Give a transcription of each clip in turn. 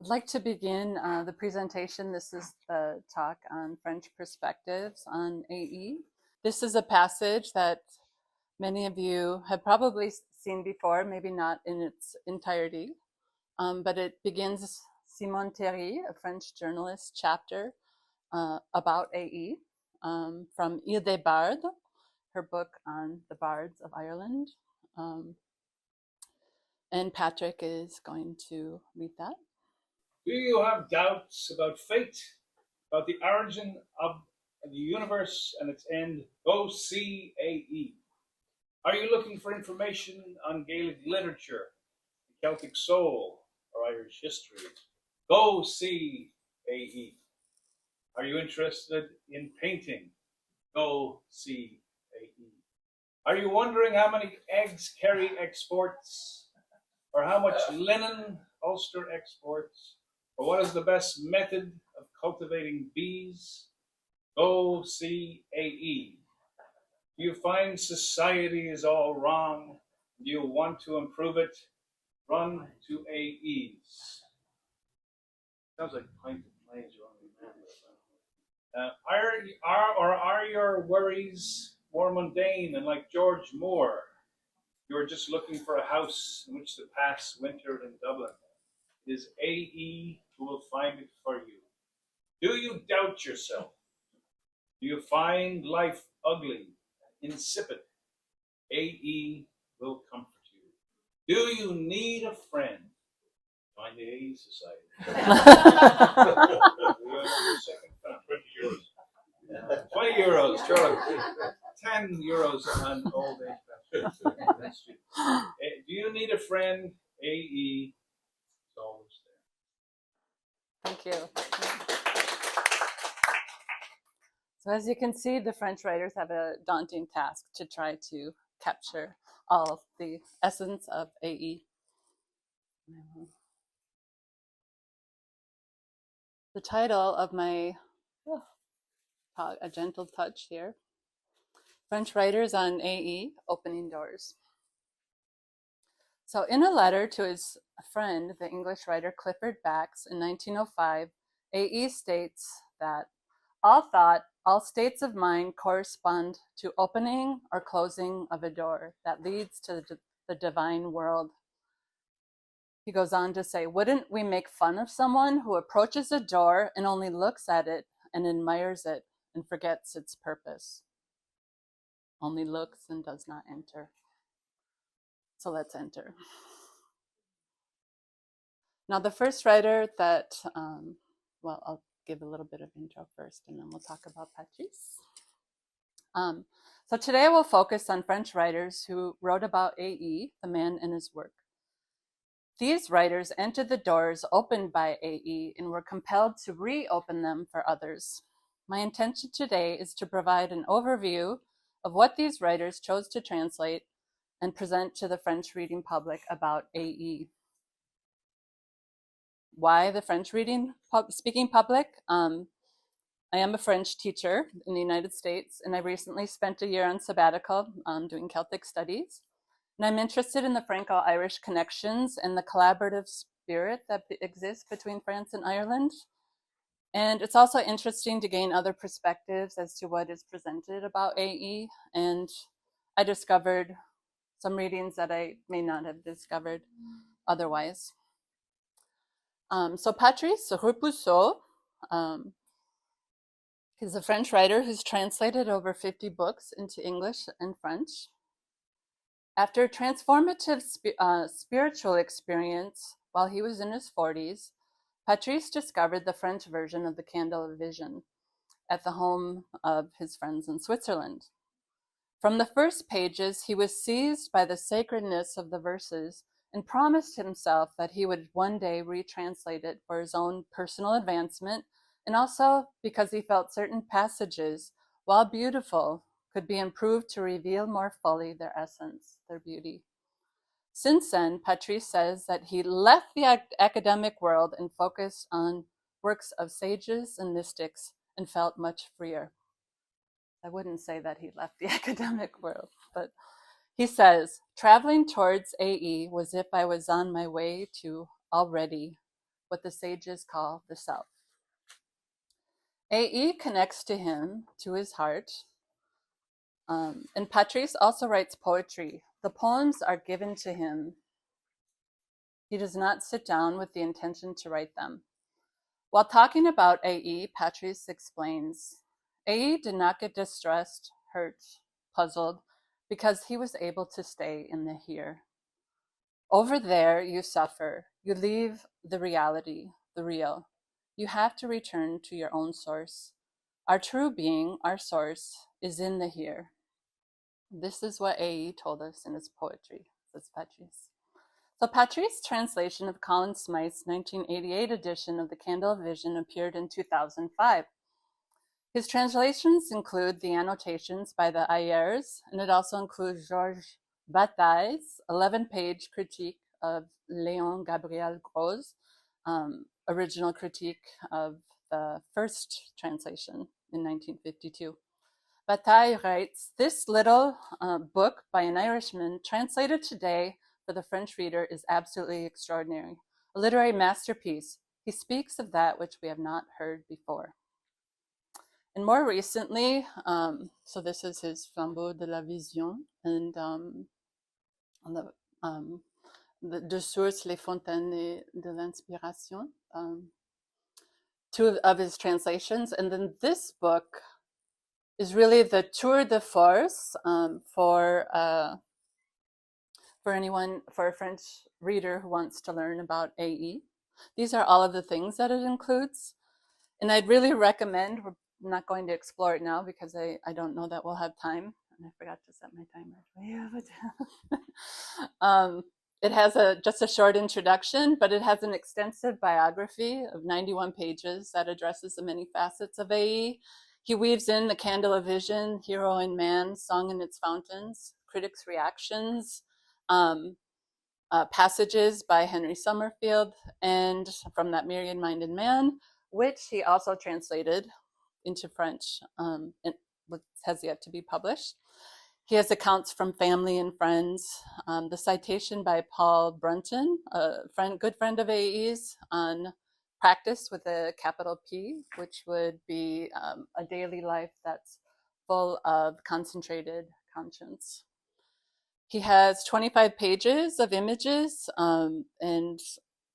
I'd like to begin the presentation. This is the talk on French perspectives on AE. This is a passage that many of you have probably seen before, maybe not in its entirety, but it begins Simone Terry, a French journalist, chapter about AE from Ile des Bardes, her book on the bards of Ireland. And Patrick is going to read that. Do you have doubts about fate, about the origin of the universe and its end? Go see AE. Are you looking for information on Gaelic literature, the Celtic soul, or Irish history? Go see AE. Are you interested in painting? Go see AE. Are you wondering how many eggs Kerry exports, or how much linen Ulster exports? Or what is the best method of cultivating bees? Go see AE. Do you find society is all wrong? Do you want to improve it? Run to AEs. Sounds like pint of planes are your worries more mundane and like George Moore? You're just looking for a house in which to pass winter in Dublin. It is AE who will find it for you. Do you doubt yourself? Do you find life ugly, insipid? AE will comfort you. Do you need a friend? Join the AE Society. 20 euros, Charlie. 10 euros on old age. Do you need a friend? AE is always there. Thank you. So as you can see, the French writers have a daunting task to try to capture all the essence of AE. The title of my talk, A Gentle Touch here, French Writers on AE, Opening Doors. So in a letter to his friend, the English writer Clifford Bax in 1905, AE states that all thought, all states of mind correspond to opening or closing of a door that leads to the divine world. He goes on to say, wouldn't we make fun of someone who approaches a door and only looks at it and admires it and forgets its purpose? Only looks and does not enter. So let's enter. Now the first writer that, I'll give a little bit of intro first and then we'll talk about Patrice. So today we'll focus on French writers who wrote about AE, the man and his work. These writers entered the doors opened by AE and were compelled to reopen them for others. My intention today is to provide an overview of what these writers chose to translate and present to the French reading public about AE. Why the French speaking public? I am a French teacher in the United States, and I recently spent a year on sabbatical doing Celtic studies. And I'm interested in the Franco-Irish connections and the collaborative spirit that exists between France and Ireland. And it's also interesting to gain other perspectives as to what is presented about AE. And I discovered some readings that I may not have discovered otherwise. So Patrice Repousseau, he's a French writer who's translated over 50 books into English and French. After a transformative spiritual experience while he was in his 40s, Patrice discovered the French version of the Candle of Vision at the home of his friends in Switzerland. From the first pages, he was seized by the sacredness of the verses and promised himself that he would one day retranslate it for his own personal advancement, and also because he felt certain passages, while beautiful, could be improved to reveal more fully their essence, their beauty. Since then, Patrice says that he left the academic world and focused on works of sages and mystics and felt much freer. I wouldn't say that he left the academic world, but he says, traveling towards AE was if I was on my way to already what the sages call the self. A.E. connects to him, to his heart. And Patrice also writes poetry. The poems are given to him. He does not sit down with the intention to write them. While talking about A.E., Patrice explains, A.E. did not get distressed, hurt, puzzled, because he was able to stay in the here. Over there, you suffer. You leave the reality, the real. You have to return to your own source. Our true being, our source, is in the here. This is what A.E. told us in his poetry, says Patrice. So Patrice's translation of Colin Smythe's 1988 edition of The Candle of Vision appeared in 2005. His translations include the annotations by the Ayers, and it also includes Georges Bataille's 11-page critique of Léon Gabriel Gros' original critique of the first translation in 1952. Bataille writes, this little book by an Irishman translated today for the French reader is absolutely extraordinary, a literary masterpiece. He speaks of that which we have not heard before. And more recently, so this is his Flambeau de la Vision, and on the De Sources, les fontaines de l'inspiration, two of his translations. And then this book is really the tour de force for a French reader who wants to learn about A.E. These are all of the things that it includes. And I'd really recommend, we're not going to explore it now because I don't know that we'll have time. And I forgot to set my timer. It has just a short introduction, but it has an extensive biography of 91 pages that addresses the many facets of A.E. He weaves in the Candle of Vision, Hero and Man, Song in its Fountains, critics' reactions, passages by Henry Summerfield, and from That Myriad-Minded Man, which he also translated into French and has yet to be published. He has accounts from family and friends. The citation by Paul Brunton, a good friend of A.E.'s, on practice with a capital P, which would be a daily life that's full of concentrated conscience. He has 25 pages of images and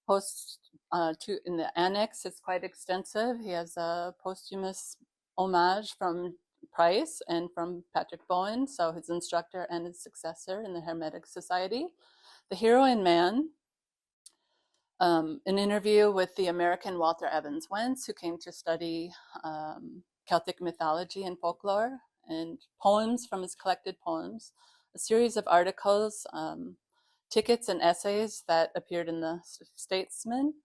post in the annex. It's quite extensive. He has a posthumous homage from Price and from Patrick Bowen, so his instructor and his successor in the Hermetic Society. The Hero and Man, an interview with the American Walter Evans Wentz, who came to study Celtic mythology and folklore, and poems from his collected poems, a series of articles, tickets and essays that appeared in the Statesman,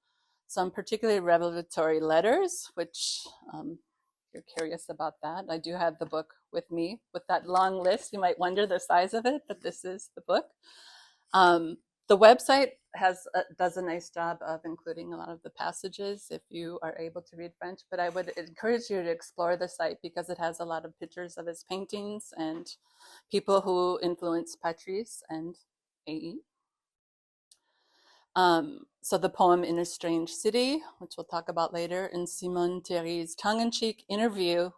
some particularly revelatory letters, which you're curious about that. I do have the book with me with that long list. You might wonder the size of it, but this is the book. The website does a nice job of including a lot of the passages if you are able to read French, but I would encourage you to explore the site because it has a lot of pictures of his paintings and people who influenced Patrice and A.E. So the poem In a Strange City, which we'll talk about later, and Simone Thierry's tongue-in-cheek interview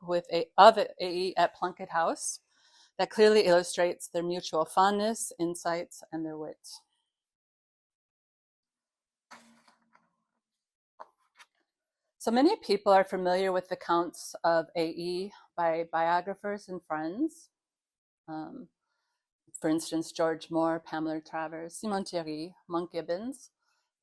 of A.E. at Plunkett House that clearly illustrates their mutual fondness, insights, and their wit. So many people are familiar with accounts of A.E. by biographers and friends. For instance, George Moore, Pamela Travers, Simone Thierry, Monk Gibbons.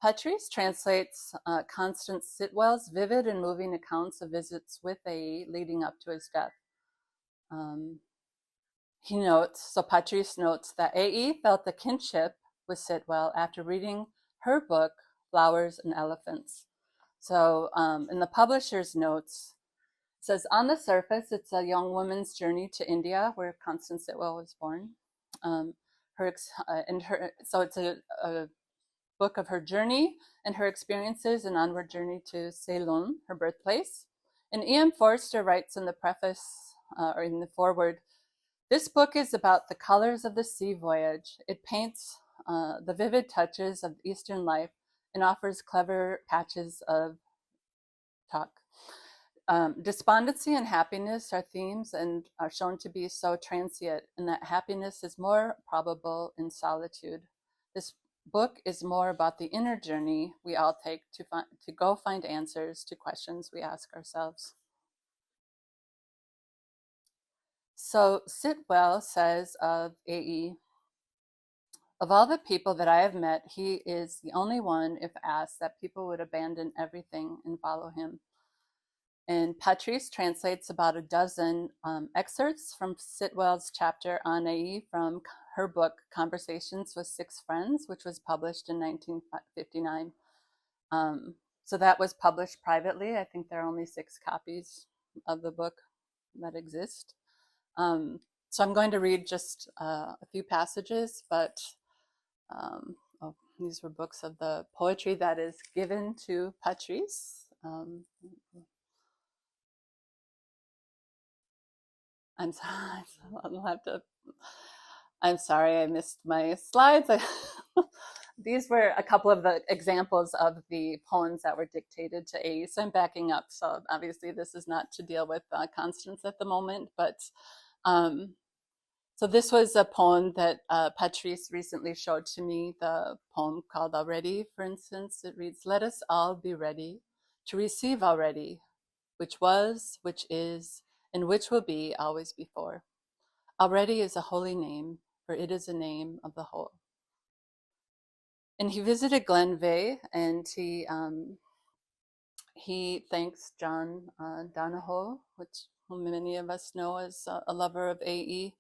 Patrice translates Constance Sitwell's vivid and moving accounts of visits with A.E. leading up to his death. Patrice notes that A.E. felt a kinship with Sitwell after reading her book, Flowers and Elephants. So in the publisher's notes, it says, on the surface, it's a young woman's journey to India, where Constance Sitwell was born. So it's a book of her journey and her experiences and onward journey to Ceylon, her birthplace. And E.M. Forster writes in the preface, or in the foreword, this book is about the colors of the sea voyage. It paints the vivid touches of Eastern life and offers clever patches of talk. Despondency and happiness are themes and are shown to be so transient, and that happiness is more probable in solitude. This book is more about the inner journey we all take to go find answers to questions we ask ourselves. So Sitwell says of A.E., of all the people that I have met, he is the only one, if asked, that people would abandon everything and follow him. And Patrice translates about a dozen excerpts from Sitwell's chapter on A.E. from her book, Conversations with Six Friends, which was published in 1959. So that was published privately. I think there are only 6 copies of the book that exist. So I'm going to read just a few passages, but these were books of the poetry that is given to Patrice. I'm sorry, I'll have to. I'm sorry, I missed my slides. These were a couple of the examples of the poems that were dictated to A. So I'm backing up. So obviously this is not to deal with Constance at the moment, but so this was a poem that Patrice recently showed to me, the poem called Already, for instance. It reads, let us all be ready to receive already, which was, which is, and which will be always before. Already is a holy name, for it is a name of the whole. And he visited Glenveigh, and he thanks John Donahoe, which many of us know as a lover of A.E.,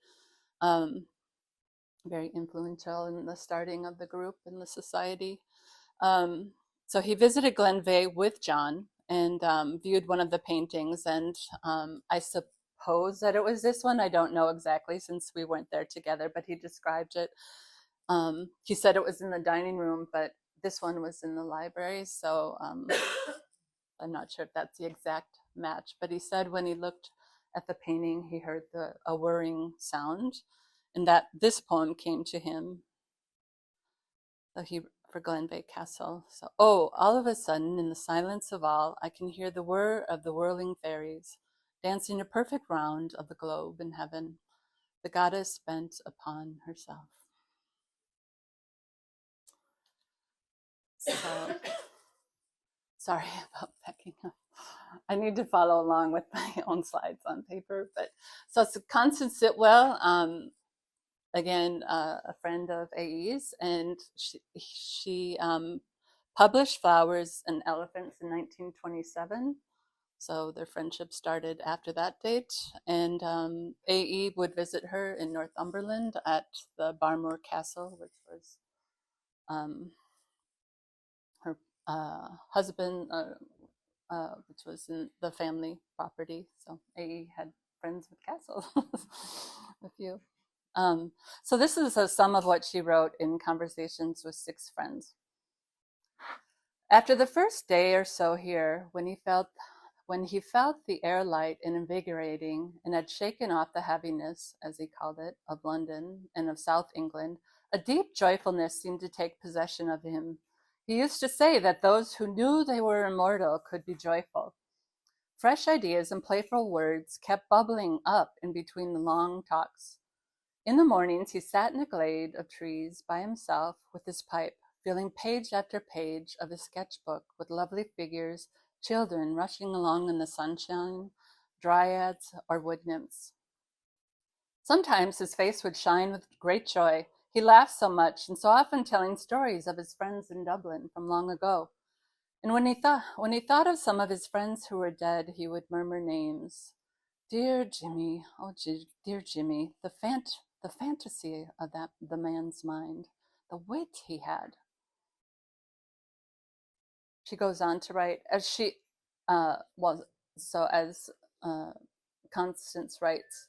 very influential in the starting of the group and the society. So he visited Glenveigh with John and viewed one of the paintings, and I suppose that it was this one. I don't know exactly since we weren't there together, but he described it. He said it was in the dining room, but this one was in the library, so I'm not sure if that's the exact match, but he said when he looked at the painting, he heard a whirring sound, and that this poem came to him. So he for Glenveigh Castle. So, oh, all of a sudden, in the silence of all, I can hear the whir of the whirling fairies, dancing a perfect round of the globe in heaven, the goddess bent upon herself. So, sorry about backing up. I need to follow along with my own slides on paper. But so it's Constance Sitwell, again, a friend of A.E.'s, and she published Flowers and Elephants in 1927. So their friendship started after that date. And A.E. would visit her in Northumberland at the Barmore Castle, which was her husband, which was in the family property. So A.E. had friends with castles, a few. So this is some of what she wrote in Conversations with Six Friends. After the first day or so here, when he felt the air light and invigorating and had shaken off the heaviness, as he called it, of London and of South England, a deep joyfulness seemed to take possession of him. He used to say that those who knew they were immortal could be joyful. Fresh ideas and playful words kept bubbling up in between the long talks. In the mornings, he sat in a glade of trees by himself with his pipe, filling page after page of his sketchbook with lovely figures, children rushing along in the sunshine, dryads or wood nymphs. Sometimes his face would shine with great joy. He laughed so much and so often telling stories of his friends in Dublin from long ago. And when he thought of some of his friends who were dead, he would murmur names. Dear Jimmy, oh dear Jimmy, the fantasy of the man's mind, the wit he had. She goes on to write, as Constance writes,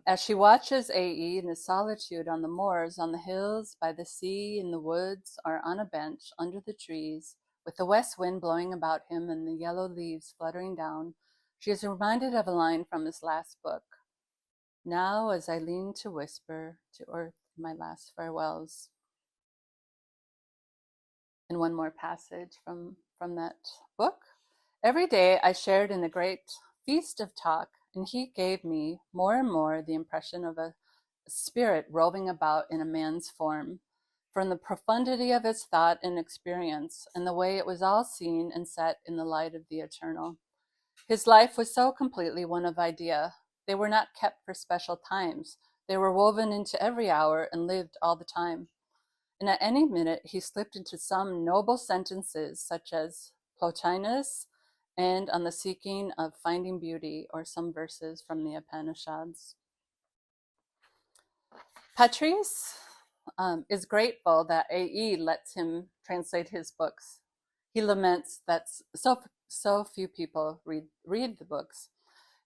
as she watches A.E. in his solitude on the moors, on the hills, by the sea, in the woods, or on a bench under the trees, with the west wind blowing about him and the yellow leaves fluttering down, she is reminded of a line from his last book. Now, as I lean to whisper to earth my last farewells. in one more passage from that book. Every day I shared in a great feast of talk, and he gave me more and more the impression of a spirit roving about in a man's form, from the profundity of his thought and experience, and the way it was all seen and set in the light of the eternal. His life was so completely one of idea. They were not kept for special times. They were woven into every hour and lived all the time. And at any minute he slipped into some noble sentences, such as Plotinus and on the seeking of finding beauty, or some verses from the Upanishads. Patrice is grateful that AE lets him translate his books. He laments that so few people read the books.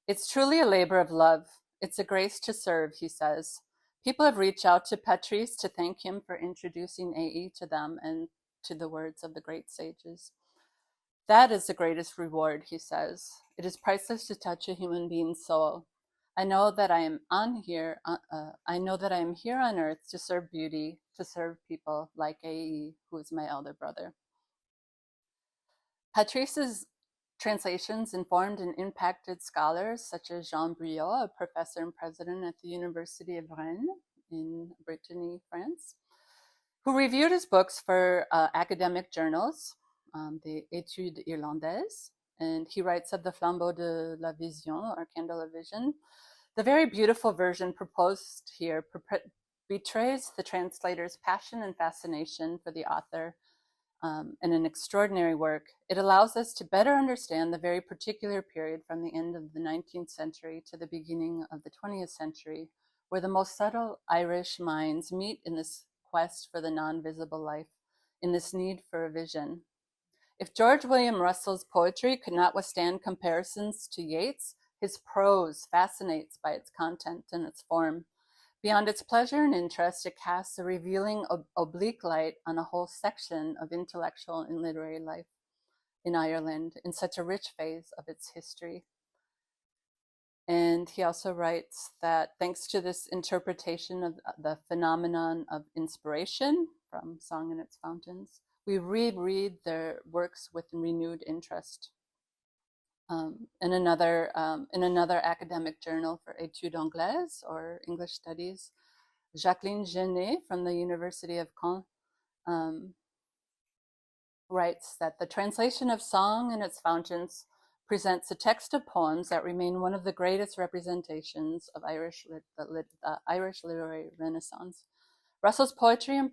It's truly a labor of love. It's a grace to serve, he says. People have reached out to Patrice to thank him for introducing AE to them and to the words of the great sages. That is the greatest reward, he says. It is priceless to touch a human being's soul. I know that I am here on earth to serve beauty, to serve people like AE, who is my elder brother. Patrice's translations informed and impacted scholars such as Jean Briot, a professor and president at the University of Rennes in Brittany, France, who reviewed his books for academic journals, the Études Irlandaises, and he writes of the Flambeau de la Vision, or Candle of Vision. The very beautiful version proposed here betrays the translator's passion and fascination for the author, and an extraordinary work. It allows us to better understand the very particular period from the end of the 19th century to the beginning of the 20th century, where the most subtle Irish minds meet in this quest for the non-visible life, in this need for a vision. If George William Russell's poetry could not withstand comparisons to Yeats, his prose fascinates by its content and its form. Beyond its pleasure and interest, it casts a revealing oblique light on a whole section of intellectual and literary life in Ireland in such a rich phase of its history. And he also writes that thanks to this interpretation of the phenomenon of inspiration from Song and Its Fountains, we reread their works with renewed interest. In another academic journal for Études Anglaises, or English Studies, Jacqueline Genet from the University of Caen writes that the translation of Song and Its Fountains presents a text of poems that remain one of the greatest representations of the Irish literary renaissance. Russell's poetry and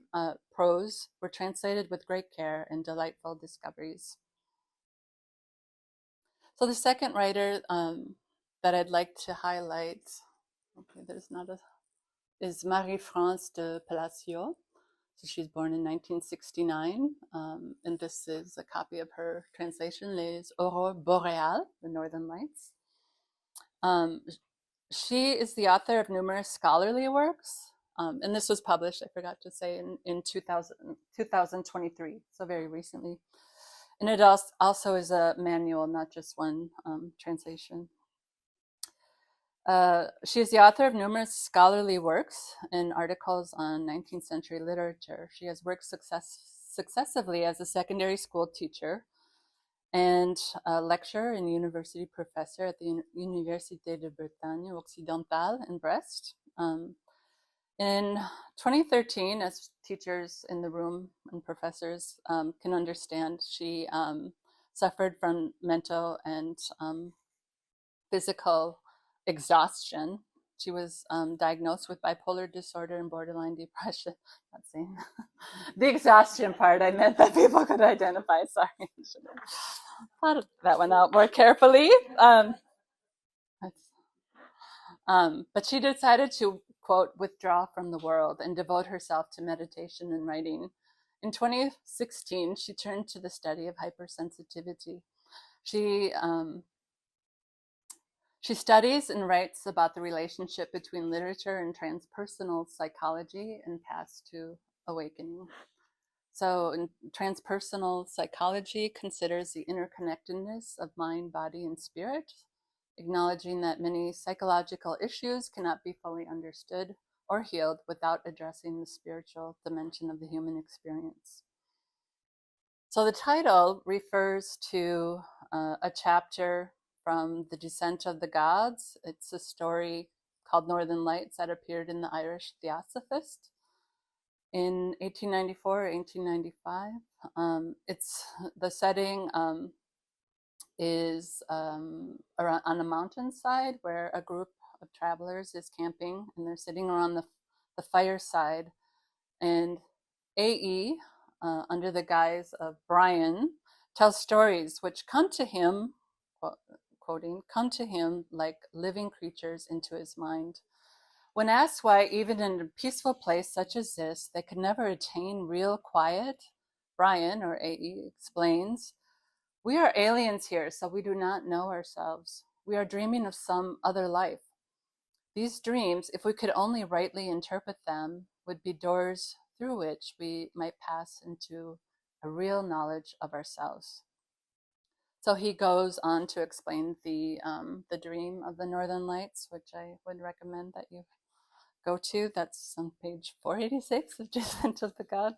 prose were translated with great care and delightful discoveries. So the second writer that I'd like to highlight, is Marie-France de Palacio. So she's born in 1969, and this is a copy of her translation, Les Aurores Boréales, the Northern Lights. She is the author of numerous scholarly works, and this was published, I forgot to say, in 2023, so very recently. And it also is a manual, not just one translation. She is the author of numerous scholarly works and articles on 19th century literature. She has worked successively as a secondary school teacher and a lecturer and university professor at the Université de Bretagne Occidentale in Brest. In 2013, as teachers in the room and professors can understand, she suffered from mental and physical exhaustion. She was diagnosed with bipolar disorder and borderline depression. Not saying the exhaustion part, I meant that people could identify. Sorry, I should have thought that one out more carefully. But she decided to, quote, withdraw from the world and devote herself to meditation and writing. In 2016, she turned to the study of hypersensitivity. She studies and writes about the relationship between literature and transpersonal psychology and paths to awakening. So transpersonal psychology considers the interconnectedness of mind, body, and spirit, acknowledging that many psychological issues cannot be fully understood or healed without addressing the spiritual dimension of the human experience. So the title refers to a chapter from The Descent of the Gods. It's a story called Northern Lights that appeared in the Irish Theosophist in 1894 or 1895. It's the setting is around, on a mountainside where a group of travelers is camping and they're sitting around the fireside. And A.E., under the guise of Brian, tells stories which come to him, quoting, come to him like living creatures into his mind. When asked why, even in a peaceful place such as this, they could never attain real quiet, Brian, or A.E., explains, we are aliens here, so we do not know ourselves. We are dreaming of some other life. These dreams, if we could only rightly interpret them, would be doors through which we might pass into a real knowledge of ourselves. So he goes on to explain the dream of the Northern Lights, which I would recommend that you go to. That's on page 486 of Descent of the God.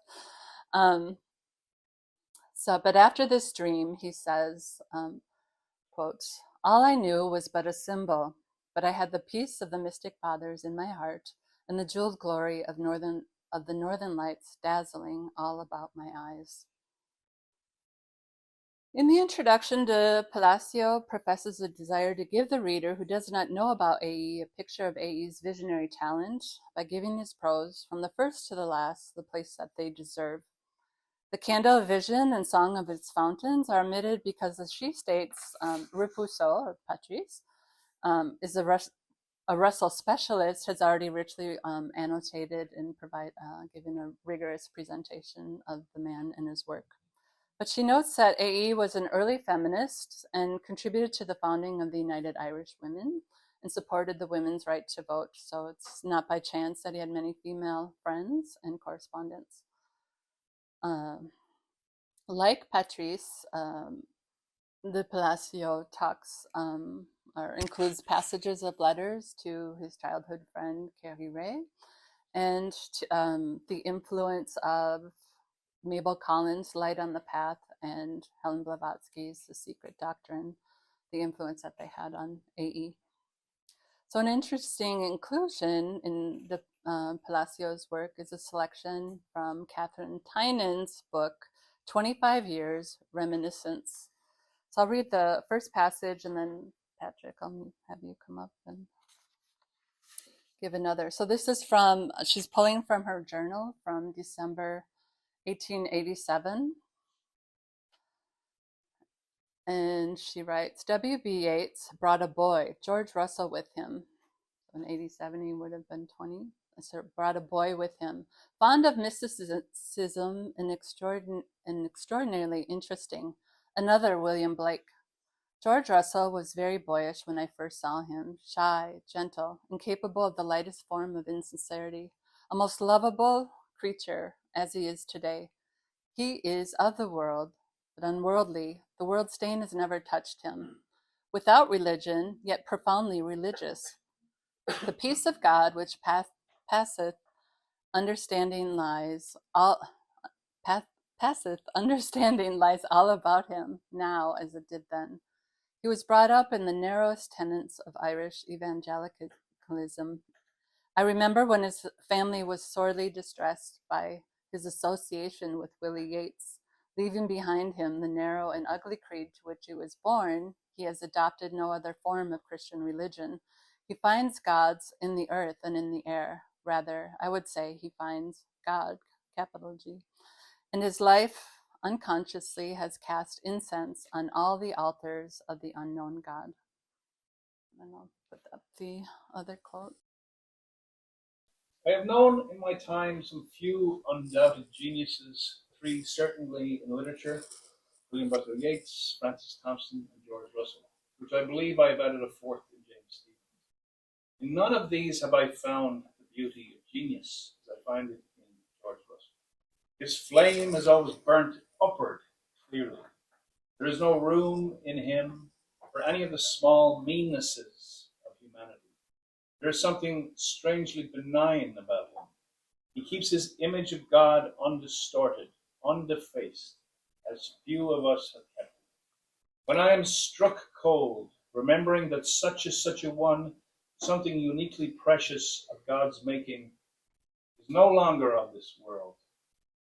But after this dream, he says, quote, all I knew was but a symbol, but I had the peace of the mystic fathers in my heart and the jeweled glory of the northern lights dazzling all about my eyes. In the introduction, de Palacio professes a desire to give the reader who does not know about A.E. a picture of A.E.'s visionary talent by giving his prose, from the first to the last, the place that they deserve. The candle of vision and song of its fountains are omitted because, as she states, Repuso, or Patrice, is a Russell specialist, has already richly annotated and given a rigorous presentation of the man and his work. But she notes that A.E. was an early feminist and contributed to the founding of the United Irish Women and supported the women's right to vote. So it's not by chance that he had many female friends and correspondents. Like Patrice, the Palacio talks or includes passages of letters to his childhood friend Carrie Ray, and the influence of Mabel Collins' Light on the Path and Helen Blavatsky's The Secret Doctrine, the influence that they had on A.E. So an interesting inclusion in the Palacio's work is a selection from Catherine Tynan's book, 25 Years Reminiscence. So I'll read the first passage and then Patrick, I'll have you come up and give another. So this is she's pulling from her journal from December 1887. And she writes, W.B. Yeats brought a boy, George Russell, with him. In 87, he would have been 20. So brought a boy with him, fond of mysticism and extraordinarily interesting. Another, William Blake. George Russell was very boyish when I first saw him, shy, gentle, incapable of the lightest form of insincerity, a most lovable creature as he is today. He is of the world, but unworldly. The world stain has never touched him. Without religion, yet profoundly religious. The peace of God which passeth understanding lies all about him now as it did then. He was brought up in the narrowest tenets of Irish evangelicalism. I remember when his family was sorely distressed by his association with Willie Yeats, leaving behind him the narrow and ugly creed to which he was born. He has adopted no other form of Christian religion. He finds gods in the earth and in the air. Rather, I would say he finds God, capital G. And his life unconsciously has cast incense on all the altars of the unknown God. And I'll put up the other quote. I have known in my time some few undoubted geniuses, three certainly in literature, William Butler Yeats, Francis Thompson, and George Russell, which I believe I have added a fourth in James Stephens. In none of these have I found the beauty of genius as I find it in George Russell. His flame has always burnt upward clearly. There is no room in him for any of the small meannesses of humanity. There is something strangely benign about him. He keeps his image of God undistorted, undefaced, as few of us have kept it. When I am struck cold, remembering that such a one, something uniquely precious of God's making, is no longer of this world,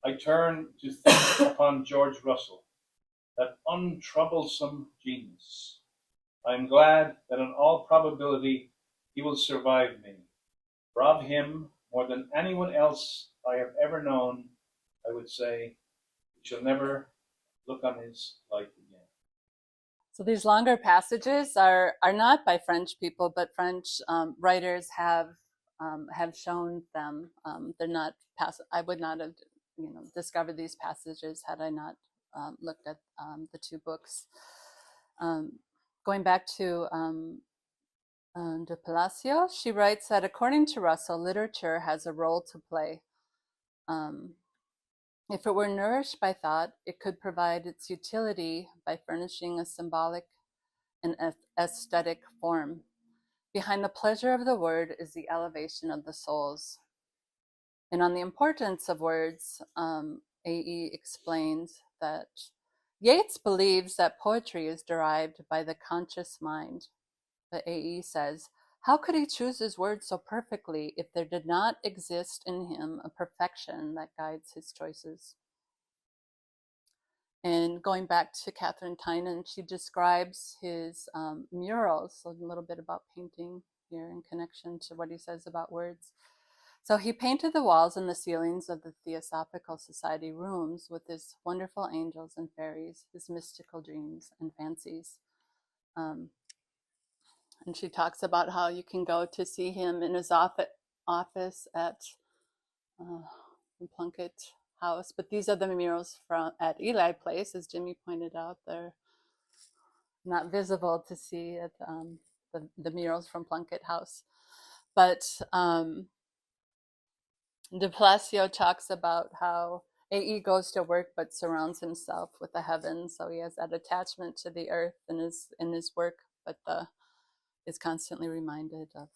I turn to think upon George Russell, that untroublesome genius. I am glad that in all probability he will survive me. For of him, more than anyone else I have ever known, I would say, we shall never look on his like again. So these longer passages are not by French people, but French writers have shown them. They're not I would not have discovered these passages had I not looked at the two books. Going back to de Palacio, she writes that according to Russell, literature has a role to play. If it were nourished by thought, it could provide its utility by furnishing a symbolic and aesthetic form. Behind the pleasure of the word is the elevation of the souls. And on the importance of words, A.E. explains that Yeats believes that poetry is derived by the conscious mind. But A.E. says, how could he choose his words so perfectly if there did not exist in him a perfection that guides his choices? And going back to Catherine Tynan, she describes his murals, so a little bit about painting here in connection to what he says about words. So he painted the walls and the ceilings of the Theosophical Society rooms with his wonderful angels and fairies, his mystical dreams and fancies. And she talks about how you can go to see him in his office at Plunkett House. But these are the murals at Ely Place, as Jimmy pointed out. They're not visible to see at the murals from Plunkett House. But de Palacio talks about how A.E. goes to work but surrounds himself with the heavens. So he has that attachment to the earth in his work, but is constantly reminded of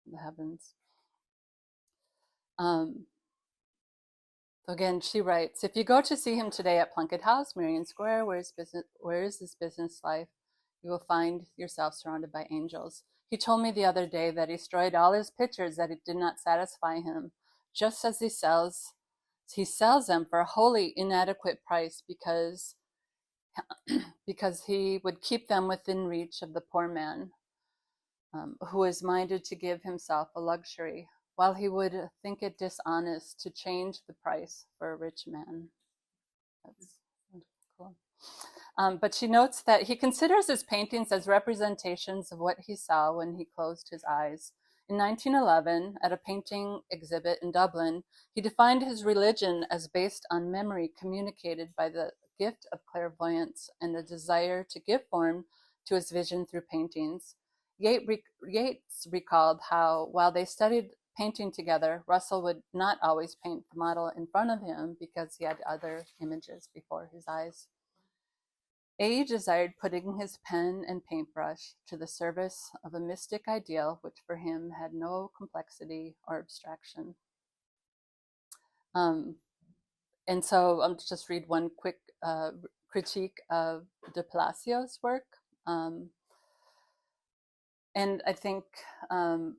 the heavens. Again, she writes, if you go to see him today at Plunkett House, Marion Square, where is his business life, you will find yourself surrounded by angels. He told me the other day that he destroyed all his pictures, that it did not satisfy him, just as he sells them for a wholly inadequate price because he would keep them within reach of the poor man who is minded to give himself a luxury, while he would think it dishonest to change the price for a rich man. That's cool. But she notes that he considers his paintings as representations of what he saw when he closed his eyes. In 1911, at a painting exhibit in Dublin, he defined his religion as based on memory communicated by the gift of clairvoyance and a desire to give form to his vision through paintings. Yeats recalled how, while they studied painting together, Russell would not always paint the model in front of him because he had other images before his eyes. A desired putting his pen and paintbrush to the service of a mystic ideal which for him had no complexity or abstraction. And so I'll just read one quick critique of de Palacio's work. And I think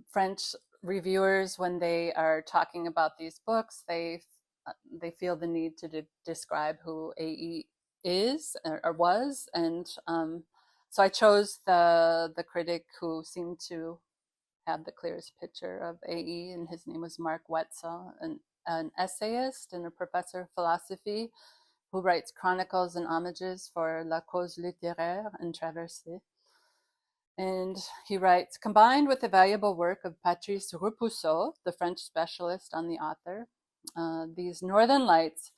French reviewers, when they are talking about these books, they feel the need to describe who A.E. is or was, and so I chose the critic who seemed to have the clearest picture of A.E., and his name was Mark Wetzel, an essayist and a professor of philosophy who writes chronicles and homages for La Cause Littéraire and Traversée. And he writes, combined with the valuable work of Patrice Repousseau, the French specialist on the author, these Northern Lights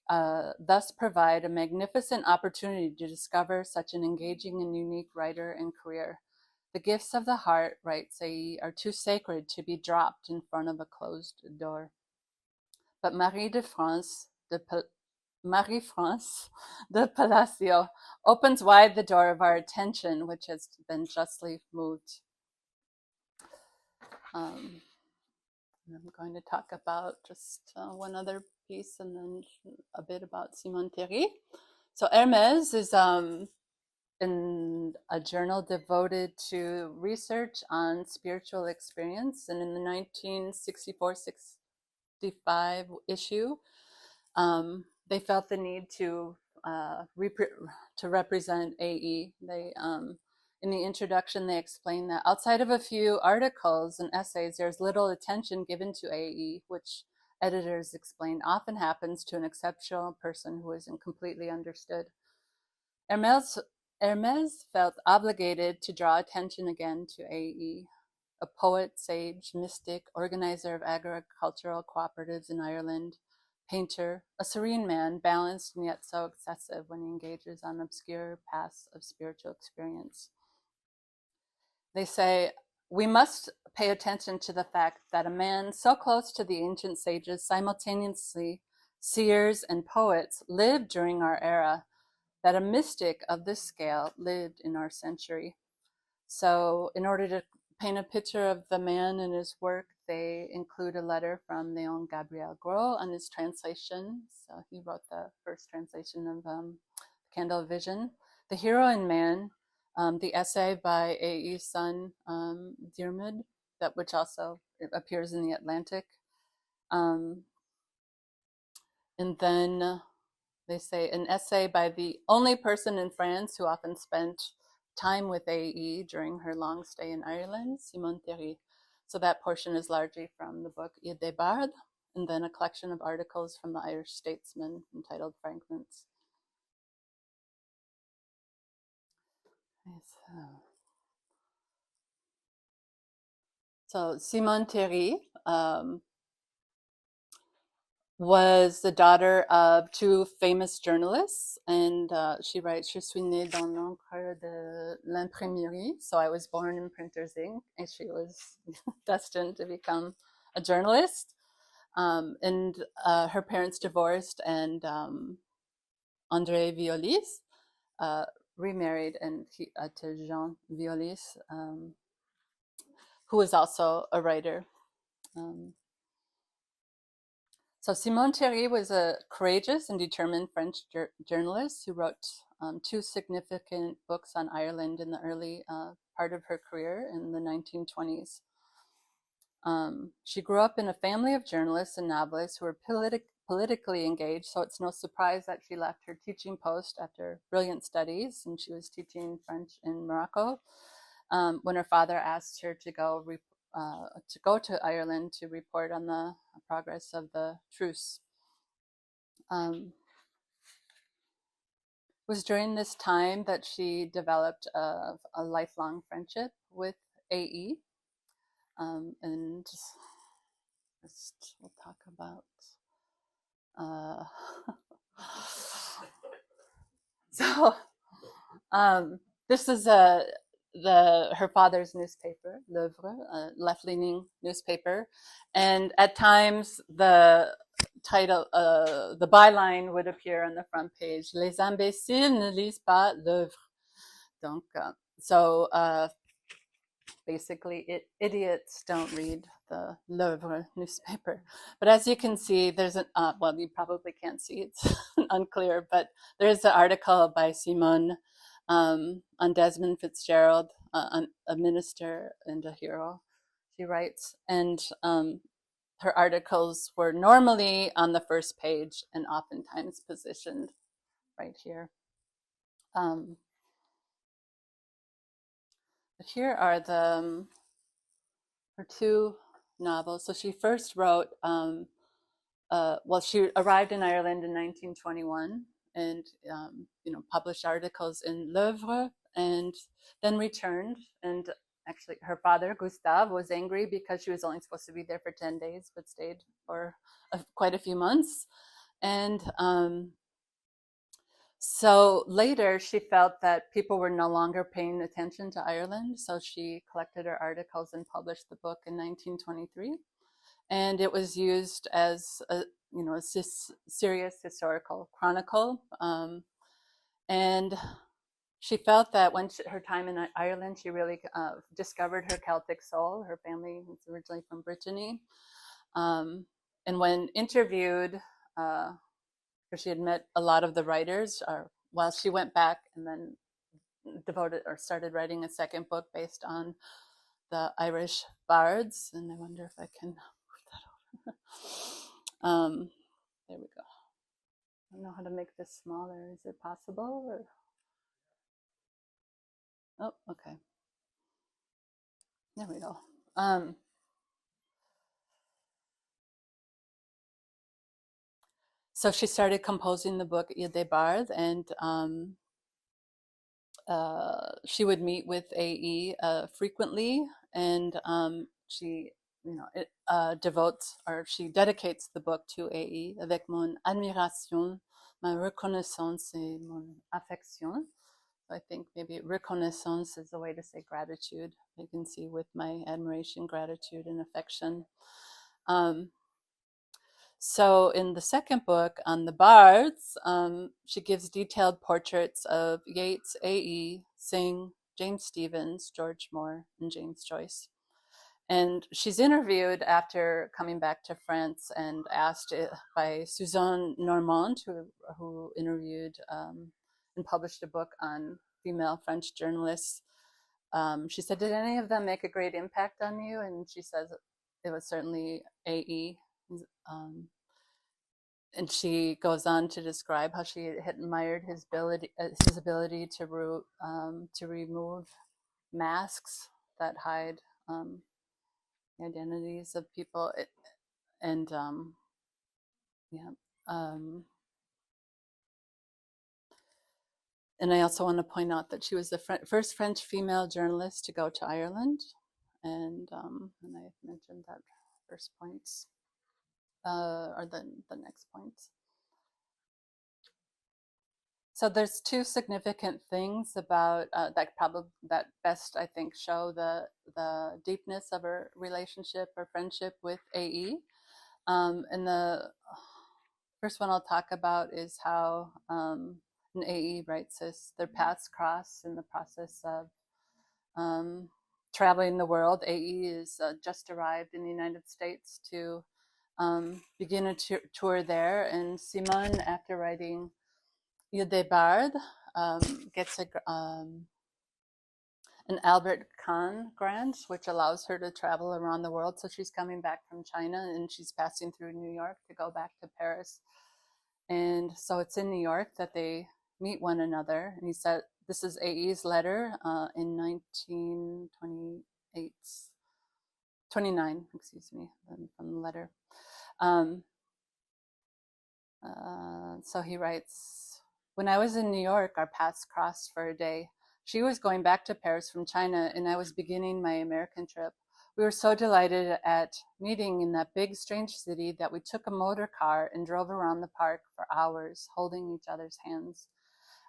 thus provide a magnificent opportunity to discover such an engaging and unique writer and career. The gifts of the heart, writes A.E., are too sacred to be dropped in front of a closed door. But Marie-France de Palacio opens wide the door of our attention, which has been justly moved. I'm going to talk about just one other piece and then a bit about Simon Terry. So Hermes is in a journal devoted to research on spiritual experience, and in the 1964-65 issue, they felt the need to represent AE. They in the introduction, they explain that outside of a few articles and essays, there's little attention given to AE, which editors explain often happens to an exceptional person who isn't completely understood. Hermes felt obligated to draw attention again to AE, a poet, sage, mystic, organizer of agricultural cooperatives in Ireland, painter, a serene man, balanced and yet so excessive when he engages on obscure paths of spiritual experience. They say, we must pay attention to the fact that a man so close to the ancient sages, simultaneously seers and poets, lived during our era, that a mystic of this scale lived in our century. So in order to paint a picture of the man and his work, they include a letter from Léon Gabriel Gros on his translation. So he wrote the first translation of Candle of Vision. The Hero in Man, the essay by A.E.'s son, Diarmuid, which also appears in the Atlantic. And then they say an essay by the only person in France who often spent time with A.E. during her long stay in Ireland, Simone Terry. So that portion is largely from the book Il Débarde, and then a collection of articles from the Irish Statesman entitled Fragments. So Simone Terry was the daughter of two famous journalists, and she writes, Je suis née dans l'encre de l'imprimerie, so I was born in printer's ink, and she was destined to become a journalist. And her parents divorced, and André Violis remarried and to Jean Violis, who was also a writer. So Simone Terry was a courageous and determined French journalist who wrote two significant books on Ireland in the early part of her career in the 1920s. She grew up in a family of journalists and novelists who were politically engaged, so it's no surprise that she left her teaching post after brilliant studies, and she was teaching French in Morocco, when her father asked her to go to Ireland to report on the progress of the truce. It was during this time that she developed a lifelong friendship with A.E. And just we'll talk about so this is her father's newspaper, L'Œuvre, a left-leaning newspaper, and at times the title, the byline would appear on the front page: Les imbéciles ne lisent pas l'œuvre. Donc, basically, idiots don't read the L'Œuvre newspaper. But as you can see, there's well, you probably can't see, it's unclear, but there's an article by Simone on Desmond Fitzgerald, a minister and a hero, she writes. And her articles were normally on the first page and oftentimes positioned right here. But here are her two novels. So she first wrote, she arrived in Ireland in 1921 and published articles in L'Œuvre, and then returned. And actually, her father, Gustave, was angry because she was only supposed to be there for 10 days, but stayed for quite a few months. And so later, she felt that people were no longer paying attention to Ireland, so she collected her articles and published the book in 1923. And it was used as a serious historical chronicle. And she felt that when her time in Ireland, she really discovered her Celtic soul. Her family was originally from Brittany. And when interviewed because she had met a lot of the writers while she went back and then devoted or started writing a second book based on the Irish bards. And I wonder if I can move that over. There we go. I don't know how to make this smaller. Is it possible? Or... Oh, okay. There we go. So she started composing the book Il des Bards, and she would meet with AE frequently, and she, devotes or she dedicates the book to AE avec mon admiration, ma reconnaissance et mon affection. So I think maybe reconnaissance is a way to say gratitude. You can see with my admiration, gratitude, and affection. So in the second book on the bards, she gives detailed portraits of Yeats, A.E., Synge, James Stephens, George Moore, and James Joyce. And she's interviewed after coming back to France and asked by Suzanne Normand, who interviewed and published a book on female French journalists. She said, "Did any of them make a great impact on you?" And she says, "It was certainly A.E." And she goes on to describe how she had admired his ability to remove masks that hide the identities of people, and and I also want to point out that she was the first French female journalist to go to Ireland, and I mentioned that first points. Or the next point. So there's two significant things about that best, I think, show the deepness of her relationship or friendship with AE. And the first one I'll talk about is how and AE writes this: their paths cross in the process of traveling the world. AE is just arrived in the United States to begin a tour there, and Simone, after writing Il des Bards, gets an Albert Kahn grant, which allows her to travel around the world. So she's coming back from China, and she's passing through New York to go back to Paris. And so it's in New York that they meet one another. And he said, this is AE's letter in 1928, 29, excuse me, from the letter. So he writes, when I was in New York, our paths crossed for a day. She was going back to Paris from China, and I was beginning my American trip. We were so delighted at meeting in that big, strange city that we took a motor car and drove around the park for hours, holding each other's hands.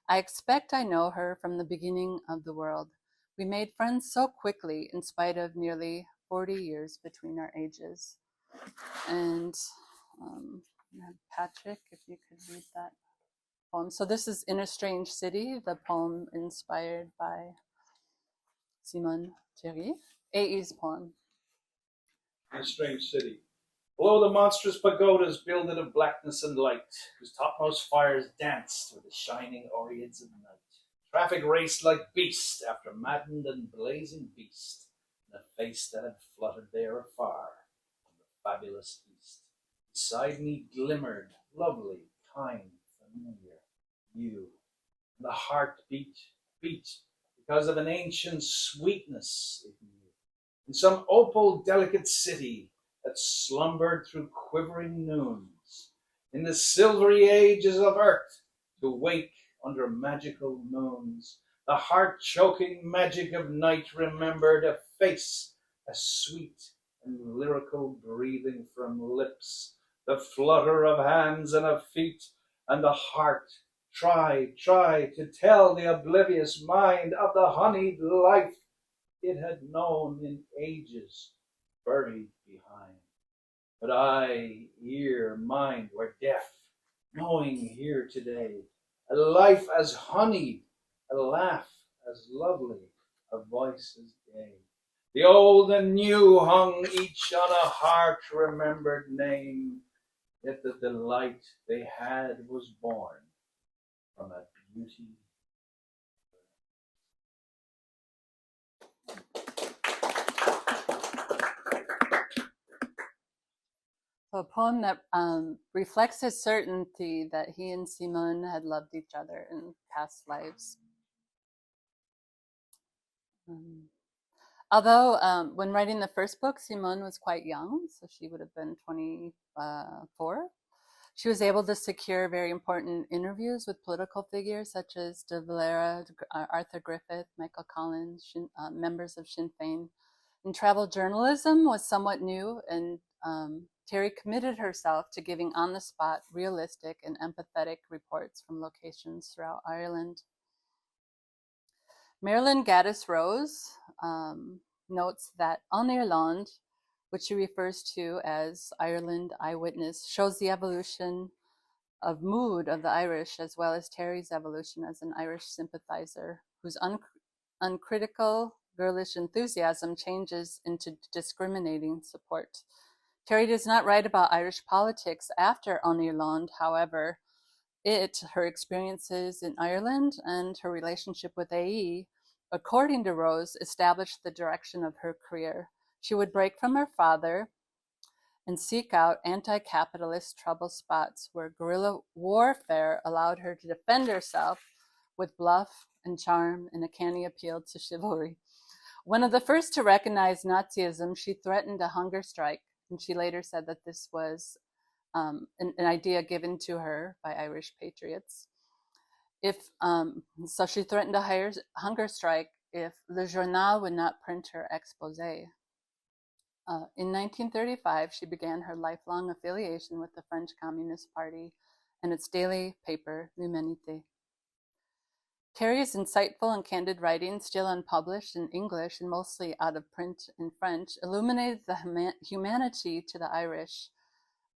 I expect I know her from the beginning of the world. We made friends so quickly, in spite of nearly 40 years between our ages. And Patrick, if you could read that poem. So this is In a Strange City, the poem inspired by Simone Thierry. AE's poem. In a strange city. Below the monstrous pagodas builded of blackness and light, whose topmost fires danced with the shining Oreads of night. Traffic raced like beast after maddened and blazing beast, in a face that had fluttered there afar from the fabulous east. Beside me glimmered, lovely, kind, familiar, you. And the heart beat because of an ancient sweetness in you. In some opal delicate city that slumbered through quivering noons, in the silvery ages of earth to wake under magical moons, the heart-choking magic of night remembered a face, a sweet and lyrical breathing from lips, the flutter of hands and of feet, and the heart try to tell the oblivious mind of the honeyed life it had known in ages buried behind. But eye, ear, mind were deaf, knowing here today a life as honeyed, a laugh as lovely, a voice as gay. The old and new hung each on a heart-remembered name. yet the delight they had was born from a beauty. So a poem that reflects his certainty that he and Simone had loved each other in past lives. Although when writing the first book, Simone was quite young, so she would have been 24. She was able to secure very important interviews with political figures such as De Valera, Arthur Griffith, Michael Collins, members of Sinn Féin. And travel journalism was somewhat new, and Terry committed herself to giving on-the-spot, realistic, and empathetic reports from locations throughout Ireland. Marilyn Gaddis Rose notes that En Irlande, which she refers to as Ireland Eyewitness, shows the evolution of mood of the Irish, as well as Terry's evolution as an Irish sympathizer, whose uncritical, girlish enthusiasm changes into discriminating support. Terry does not write about Irish politics after En Irlande, however, her experiences in Ireland, and her relationship with AE, according to Rose, established the direction of her career. She would break from her father and seek out anti-capitalist trouble spots where guerrilla warfare allowed her to defend herself with bluff and charm and a canny appeal to chivalry. One of the first to recognize Nazism, she threatened a hunger strike, and she later said that this was an idea given to her by Irish patriots. So she threatened a hunger strike if Le Journal would not print her expose. In 1935, she began her lifelong affiliation with the French Communist Party and its daily paper, L'Humanité. Terry's insightful and candid writing, still unpublished in English and mostly out of print in French, illuminated the humanity to the Irish,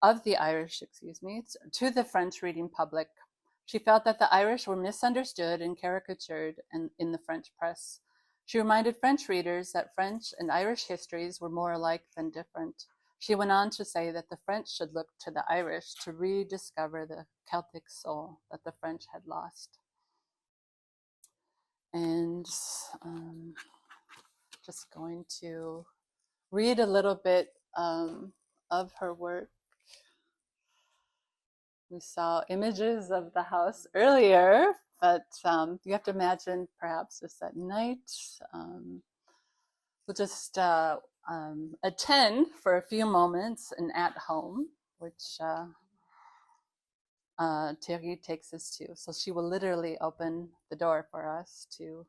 to the French reading public. She felt that the Irish were misunderstood and caricatured in the French press. She reminded French readers that French and Irish histories were more alike than different. She went on to say that the French should look to the Irish to rediscover the Celtic soul that the French had lost. And just going to read a little bit of her work. We saw images of the house earlier, but you have to imagine perhaps just at night. We'll just attend for a few moments an at home, which Thierry takes us to. So she will literally open the door for us to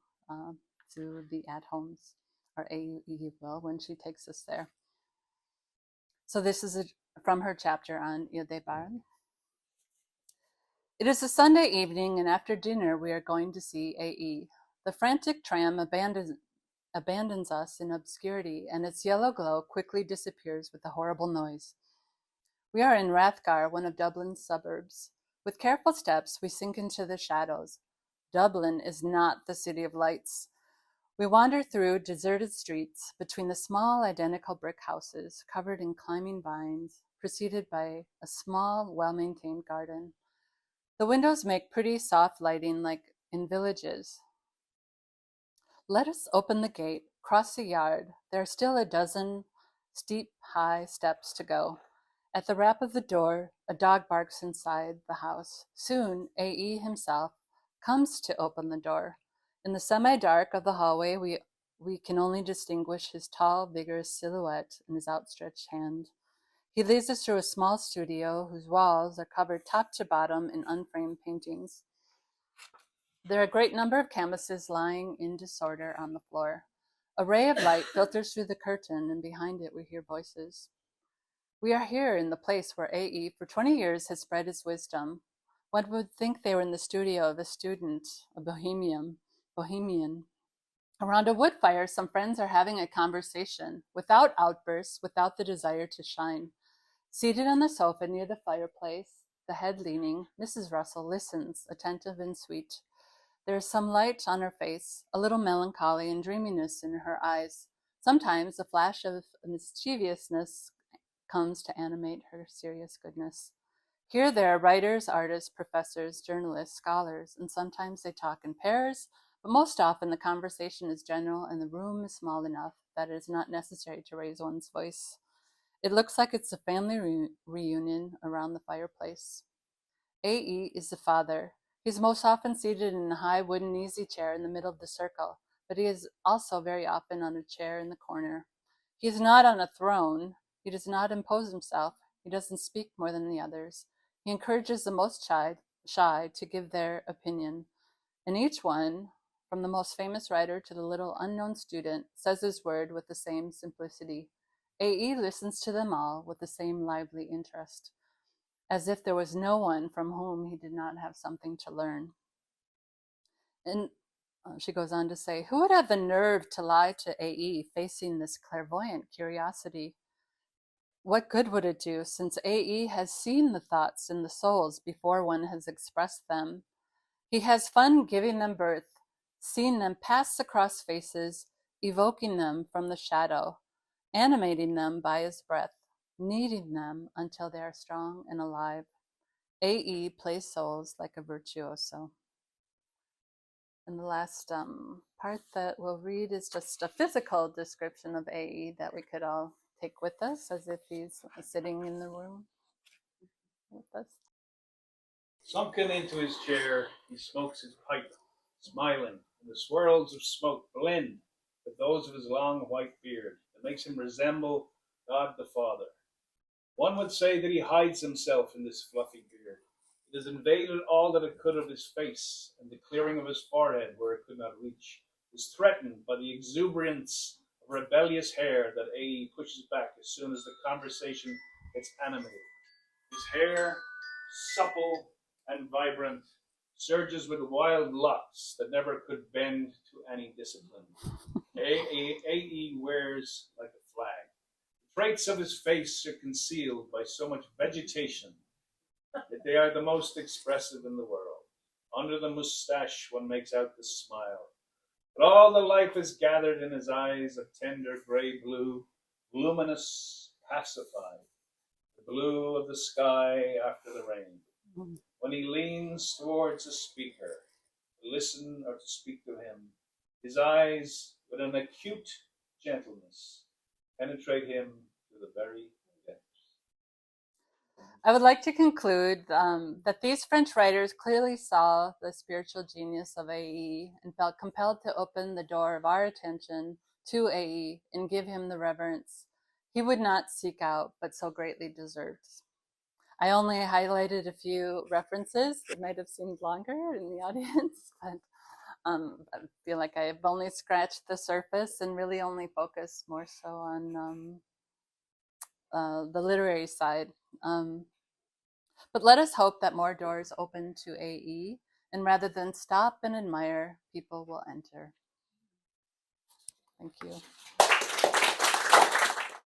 the at homes, or AE will, when she takes us there. So this is from her chapter on Ile des Barnes. It is a Sunday evening, and after dinner we are going to see AE. The frantic tram abandons us in obscurity, and its yellow glow quickly disappears with a horrible noise. We are in Rathgar, one of Dublin's suburbs. With careful steps, we sink into the shadows. Dublin is not the city of lights. We wander through deserted streets between the small, identical brick houses covered in climbing vines, preceded by a small, well-maintained garden. The windows make pretty soft lighting like in villages. Let us open the gate, cross the yard. There are still a dozen steep, high steps to go. At the rap of the door, a dog barks inside the house. Soon, AE himself comes to open the door. In the semi-dark of the hallway, we can only distinguish his tall, vigorous silhouette and his outstretched hand. He leads us through a small studio whose walls are covered top to bottom in unframed paintings. There are a great number of canvases lying in disorder on the floor. A ray of light filters through the curtain, and behind it we hear voices. We are here in the place where AE for 20 years has spread his wisdom. One would think they were in the studio of a student, a bohemian. Around a wood fire, some friends are having a conversation, without outbursts, without the desire to shine. Seated on the sofa near the fireplace, the head leaning, Mrs. Russell listens, attentive and sweet. There is some light on her face, a little melancholy and dreaminess in her eyes. Sometimes a flash of mischievousness comes to animate her serious goodness. Here there are writers, artists, professors, journalists, scholars, and sometimes they talk in pairs, but most often the conversation is general and the room is small enough that it is not necessary to raise one's voice. It looks like it's a family reunion around the fireplace. A.E. is the father. He's most often seated in a high wooden easy chair in the middle of the circle, but he is also very often on a chair in the corner. He is not on a throne. He does not impose himself. He doesn't speak more than the others. He encourages the most shy to give their opinion. And each one, from the most famous writer to the little unknown student, says his word with the same simplicity. A.E. listens to them all with the same lively interest, as if there was no one from whom he did not have something to learn. And she goes on to say, who would have the nerve to lie to A.E. facing this clairvoyant curiosity? What good would it do, since A.E. has seen the thoughts in the souls before one has expressed them? He has fun giving them birth, seeing them pass across faces, evoking them from the shadow, animating them by his breath, kneading them until they are strong and alive. A.E. plays souls like a virtuoso. And the last part that we'll read is just a physical description of A.E. that we could all take with us as if he's sitting in the room with us. Sunken into his chair, he smokes his pipe, smiling, and the swirls of smoke blend with those of his long white beard that makes him resemble God the Father. One would say that he hides himself in this fluffy beard. It has invaded all that it could of his face, and the clearing of his forehead where it could not reach is threatened by the exuberance of rebellious hair that A.E. pushes back as soon as the conversation gets animated. His hair, supple and vibrant, surges with wild locks that never could bend to any discipline. A.E. wears like a flag. The traits of his face are concealed by so much vegetation that they are the most expressive in the world. Under the mustache, one makes out the smile. But all the life is gathered in his eyes of tender gray blue, luminous, pacified, the blue of the sky after the rain. When he leans towards a speaker, to listen or to speak to him, his eyes, with an acute gentleness, penetrate him to the very depths. I would like to conclude that these French writers clearly saw the spiritual genius of A.E. and felt compelled to open the door of our attention to A.E. and give him the reverence he would not seek out but so greatly deserved. I only highlighted a few references. It might have seemed longer in the audience, but I feel like I've only scratched the surface and really only focused more so on the literary side. But let us hope that more doors open to A.E., and rather than stop and admire, people will enter. Thank you.